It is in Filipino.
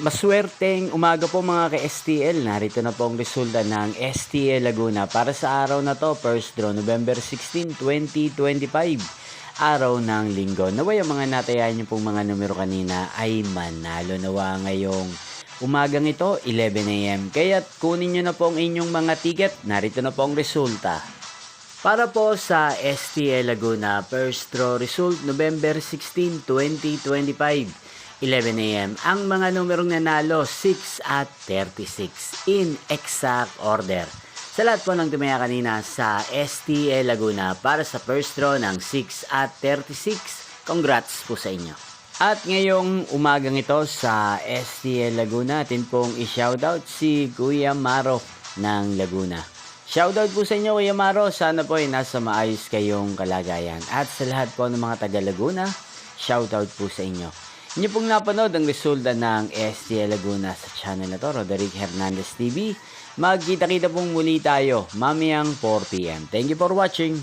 Maswerteng umaga po mga ka-STL. Narito na po ang resulta ng STL Laguna para sa araw na to, first draw, November 16, 2025. Araw ng linggo. Naway ang mga natayan niyo pong mga numero kanina ay manalo. Nawa ngayong umagang ito, 11 a.m. Kaya't kunin niyo na po ang inyong mga ticket. Narito na po ang resulta. Para po sa STL Laguna, first draw result, November 16, 2025. 11 a.m. Ang mga numerong nanalo, 6 at 36 in exact order. Sa lahat po ng tumaya kanina sa STL Laguna para sa first draw ng 6 at 36, congrats po sa inyo. At ngayong umagang ito sa STL Laguna, atin pong i-shoutout si Kuya Maro ng Laguna. Shoutout po sa inyo Kuya Maro, sana po ay nasa maayos kayong kalagayan. At sa lahat po ng mga taga Laguna, shoutout po sa inyo. Inyo pong napanood ang resulta ng STL Laguna sa channel na to, Roderick Hernandez TV. Magkita-kita pong muli tayo mamayang 4 p.m. Thank you for watching.